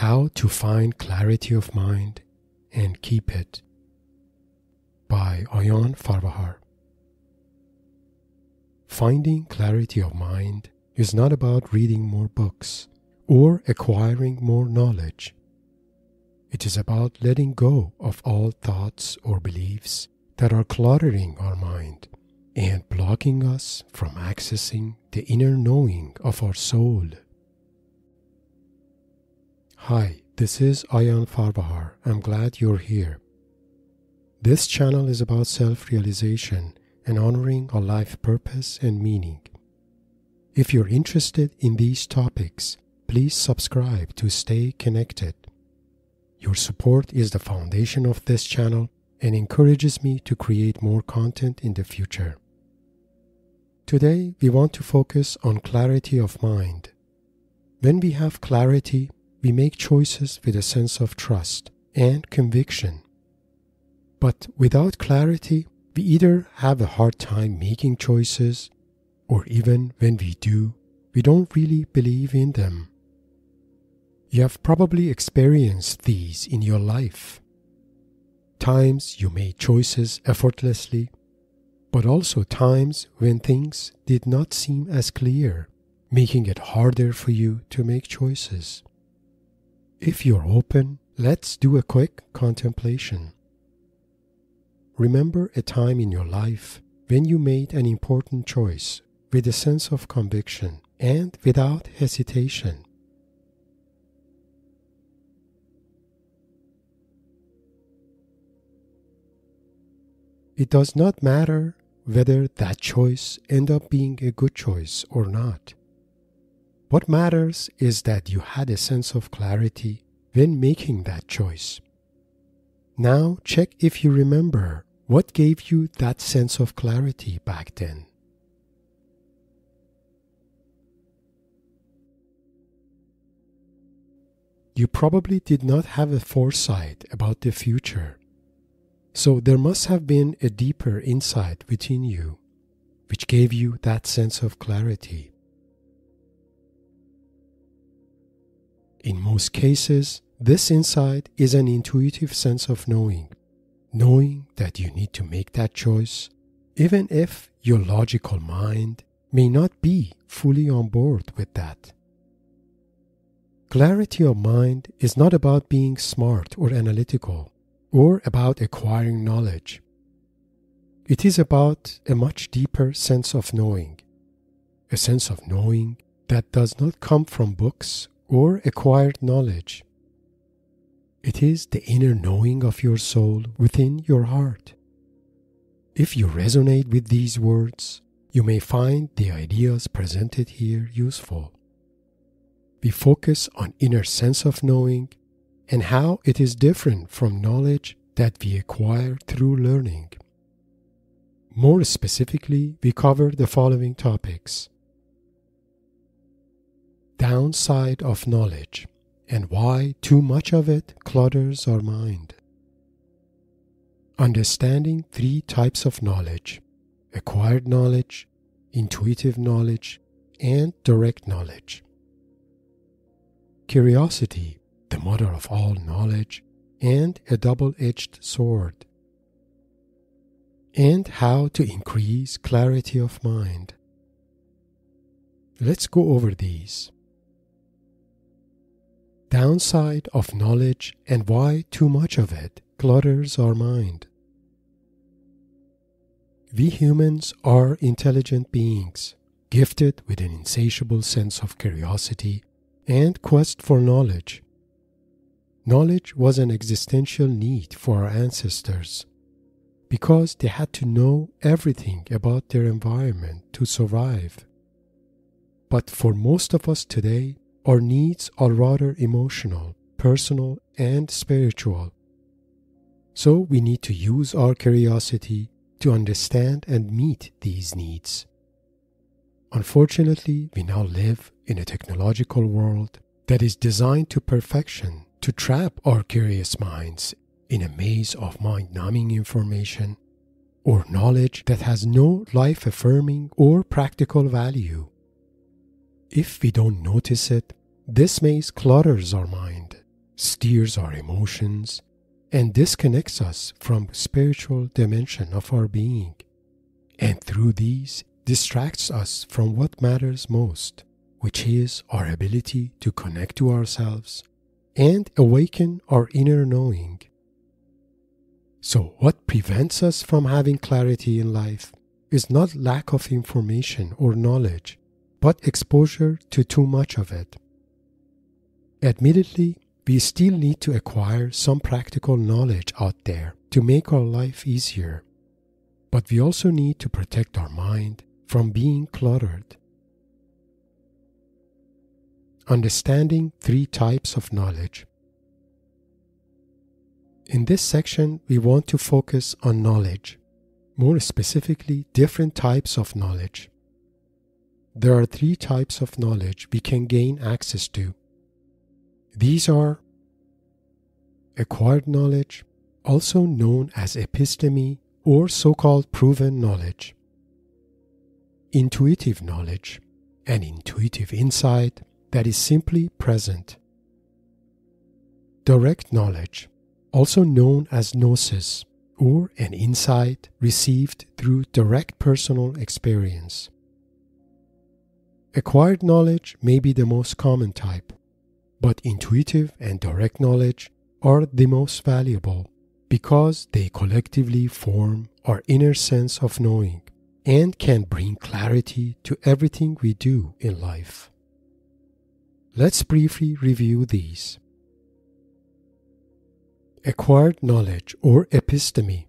How to Find Clarity of Mind and Keep It by Ayan Farvahar. Finding clarity of mind is not about reading more books or acquiring more knowledge. It is about letting go of all thoughts or beliefs that are cluttering our mind and blocking us from accessing the inner knowing of our soul. Hi, this is Ayan Farvahar. I'm glad you're here. This channel is about self-realization and honoring our life purpose and meaning. If you're interested in these topics, please subscribe to stay connected. Your support is the foundation of this channel and encourages me to create more content in the future. Today, we want to focus on clarity of mind. When we have clarity, we make choices with a sense of trust and conviction. But without clarity, we either have a hard time making choices, or even when we do, we don't really believe in them. You have probably experienced these in your life. Times you made choices effortlessly, but also times when things did not seem as clear, making it harder for you to make choices. If you're open, let's do a quick contemplation. Remember a time in your life when you made an important choice with a sense of conviction and without hesitation. It does not matter whether that choice ended up being a good choice or not. What matters is that you had a sense of clarity when making that choice. Now check if you remember what gave you that sense of clarity back then. You probably did not have a foresight about the future, so there must have been a deeper insight within you, which gave you that sense of clarity. In most cases, this insight is an intuitive sense of knowing that you need to make that choice, even if your logical mind may not be fully on board with that. Clarity of mind is not about being smart or analytical, or about acquiring knowledge. It is about a much deeper sense of knowing, a sense of knowing that does not come from books or acquired knowledge. It is the inner knowing of your soul within your heart. If you resonate with these words, you may find the ideas presented here useful. We focus on inner sense of knowing and how it is different from knowledge that we acquire through learning. More specifically, we cover the following topics: downside of knowledge and why too much of it clutters our mind. Understanding 3 types of knowledge: acquired knowledge, intuitive knowledge, and direct knowledge. Curiosity, the mother of all knowledge, and a double-edged sword. And how to increase clarity of mind. Let's go over these. Downside of knowledge and why too much of it clutters our mind. We humans are intelligent beings, gifted with an insatiable sense of curiosity and quest for knowledge. Knowledge was an existential need for our ancestors because they had to know everything about their environment to survive. But for most of us today, our needs are rather emotional, personal, and spiritual. So we need to use our curiosity to understand and meet these needs. Unfortunately, we now live in a technological world that is designed to perfection to trap our curious minds in a maze of mind-numbing information or knowledge that has no life-affirming or practical value. If we don't notice it, this maze clutters our mind steers our emotions, and disconnects us from the spiritual dimension of our being, and through these distracts us from what matters most, which is our ability to connect to ourselves and awaken our inner knowing. So what prevents us from having clarity in life is not lack of information or knowledge, but exposure to too much of it. Admittedly, we still need to acquire some practical knowledge out there to make our life easier, but we also need to protect our mind from being cluttered. Understanding 3 types of knowledge. In this section, we want to focus on knowledge, more specifically different types of knowledge. There are 3 types of knowledge we can gain access to. These are acquired knowledge, also known as episteme or so-called proven knowledge; intuitive knowledge, an intuitive insight that is simply present; direct knowledge, also known as gnosis, or an insight received through direct personal experience. Acquired knowledge may be the most common type, but intuitive and direct knowledge are the most valuable because they collectively form our inner sense of knowing and can bring clarity to everything we do in life. Let's briefly review these. Acquired knowledge or episteme.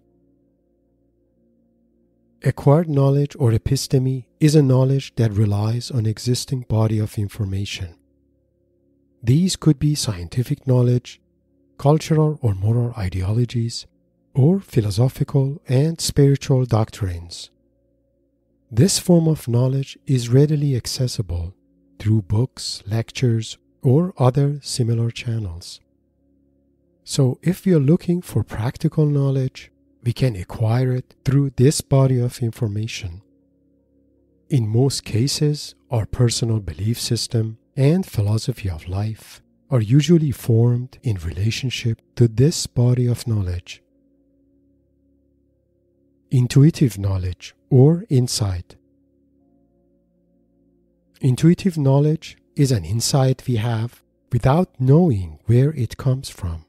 Acquired knowledge or episteme is a knowledge that relies on existing body of information. These could be scientific knowledge, cultural or moral ideologies, or philosophical and spiritual doctrines. This form of knowledge is readily accessible through books, lectures, or other similar channels. So if we are looking for practical knowledge, we can acquire it through this body of information. In most cases, our personal belief system and philosophy of life are usually formed in relationship to this body of knowledge. Intuitive knowledge or insight. Intuitive knowledge is an insight we have without knowing where it comes from.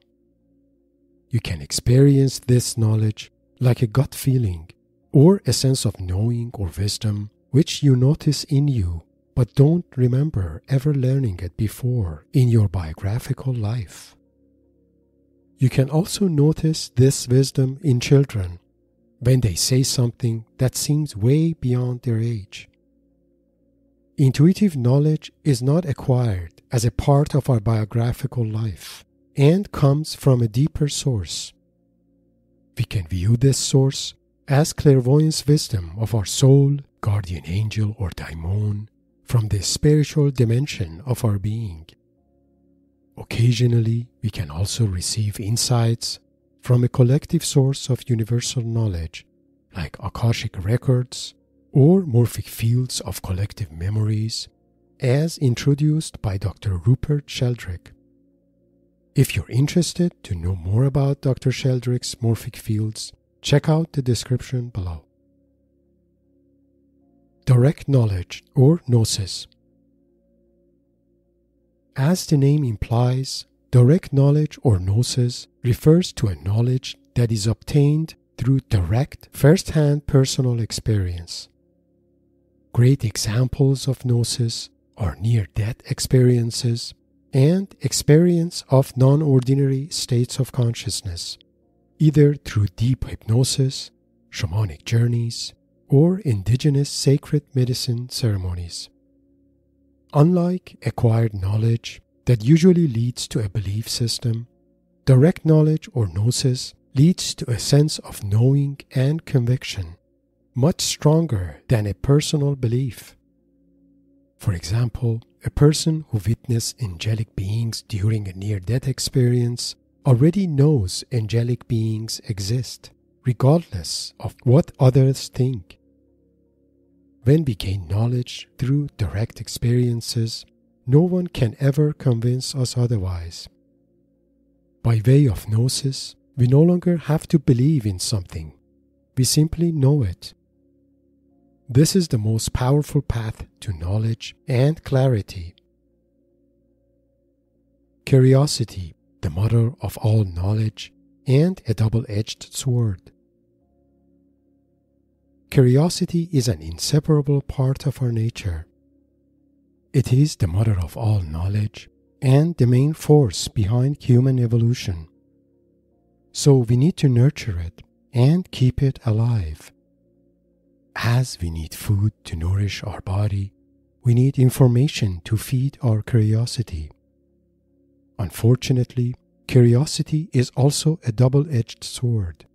You can experience this knowledge like a gut feeling or a sense of knowing or wisdom which you notice in you but don't remember ever learning it before in your biographical life. You can also notice this wisdom in children when they say something that seems way beyond their age. Intuitive knowledge is not acquired as a part of our biographical life and comes from a deeper source. We can view this source as clairvoyance wisdom of our soul, guardian angel, or daimon from the spiritual dimension of our being. Occasionally, we can also receive insights from a collective source of universal knowledge like Akashic records or morphic fields of collective memories as introduced by Dr. Rupert Sheldrake. If you're interested to know more about Dr. Sheldrake's morphic fields, check out the description below. Direct knowledge or gnosis. As the name implies, direct knowledge or gnosis refers to a knowledge that is obtained through direct, first-hand personal experience. Great examples of gnosis are near-death experiences and experience of non-ordinary states of consciousness, either through deep hypnosis, shamanic journeys, or indigenous sacred medicine ceremonies. Unlike acquired knowledge that usually leads to a belief system, direct knowledge or gnosis leads to a sense of knowing and conviction, much stronger than a personal belief. For example, a person who witnessed angelic beings during a near-death experience already knows angelic beings exist, regardless of what others think. When we gain knowledge through direct experiences, no one can ever convince us otherwise. By way of gnosis, we no longer have to believe in something. We simply know it. This is the most powerful path to knowledge and clarity. Curiosity, the mother of all knowledge and a double-edged sword. Curiosity is an inseparable part of our nature. It is the mother of all knowledge and the main force behind human evolution. So we need to nurture it and keep it alive. As we need food to nourish our body, we need information to feed our curiosity. Unfortunately, curiosity is also a double-edged sword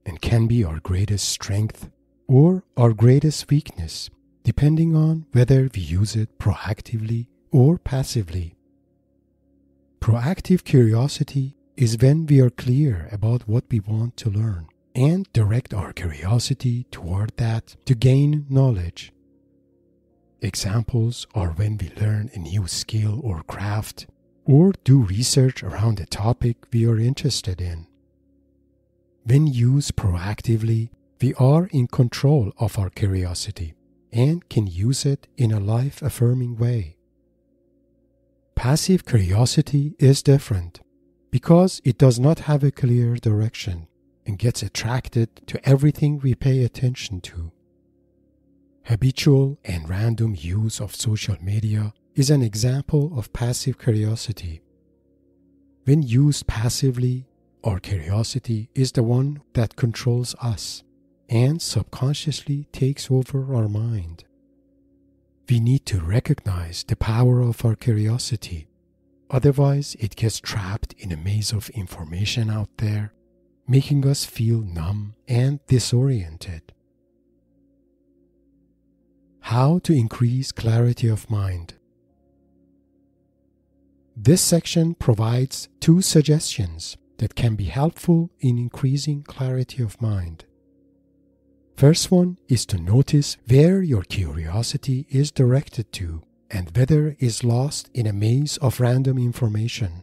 and can be our greatest strength or our greatest weakness, depending on whether we use it proactively or passively. Proactive curiosity is when we are clear about what we want to learn and direct our curiosity toward that to gain knowledge. Examples are when we learn a new skill or craft or do research around a topic we are interested in. When used proactively, we are in control of our curiosity and can use it in a life-affirming way. Passive curiosity is different because it does not have a clear direction and gets attracted to everything we pay attention to. Habitual and random use of social media is an example of passive curiosity. When used passively, our curiosity is the one that controls us and subconsciously takes over our mind. We need to recognize the power of our curiosity. Otherwise, it gets trapped in a maze of information out there, making us feel numb and disoriented. How to increase clarity of mind. This section provides 2 suggestions that can be helpful in increasing clarity of mind. First one is to notice where your curiosity is directed to and whether it is lost in a maze of random information.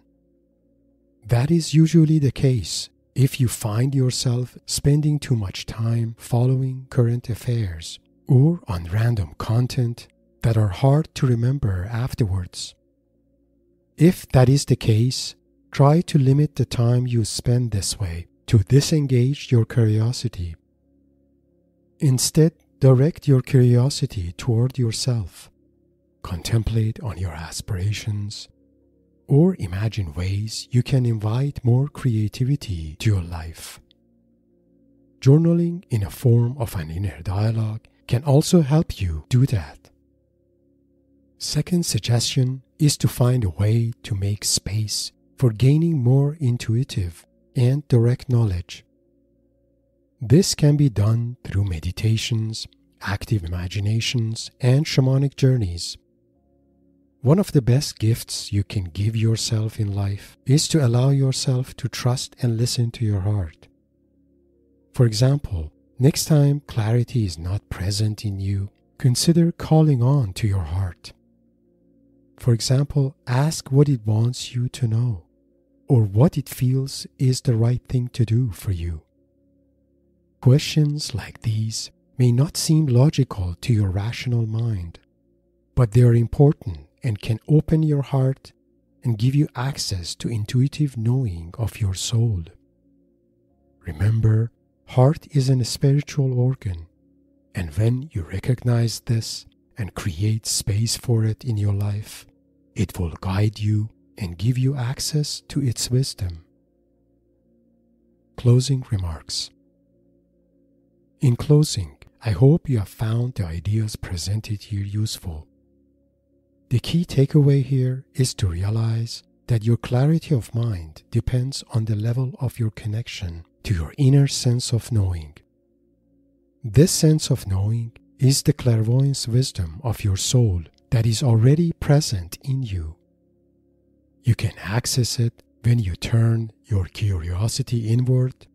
That is usually the case if you find yourself spending too much time following current affairs or on random content that are hard to remember afterwards. If that is the case, try to limit the time you spend this way to disengage your curiosity. Instead, direct your curiosity toward yourself. Contemplate on your aspirations, or imagine ways you can invite more creativity to your life. Journaling in a form of an inner dialogue can also help you do that. Second suggestion is to find a way to make space for gaining more intuitive and direct knowledge. This can be done through meditations, active imaginations, and shamanic journeys. One of the best gifts you can give yourself in life is to allow yourself to trust and listen to your heart. For example, next time clarity is not present in you, consider calling on to your heart. For example, ask what it wants you to know, or what it feels is the right thing to do for you. Questions like these may not seem logical to your rational mind, but they are important and can open your heart and give you access to intuitive knowing of your soul. Remember, heart is a spiritual organ, and when you recognize this and create space for it in your life, it will guide you and give you access to its wisdom. Closing remarks. In closing, I hope you have found the ideas presented here useful. The key takeaway here is to realize that your clarity of mind depends on the level of your connection to your inner sense of knowing. This sense of knowing is the clairvoyance wisdom of your soul that is already present in you. You can access it when you turn your curiosity inward,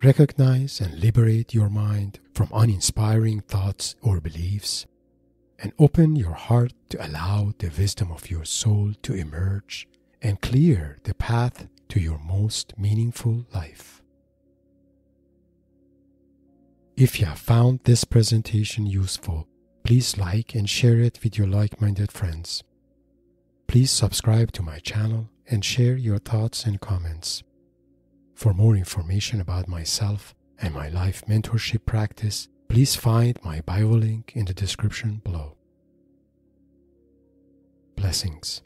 recognize and liberate your mind from uninspiring thoughts or beliefs, and open your heart to allow the wisdom of your soul to emerge and clear the path to your most meaningful life. If you have found this presentation useful, please like and share it with your like-minded friends. Please subscribe to my channel and share your thoughts and comments. For more information about myself and my life mentorship practice, please find my bio link in the description below. Blessings.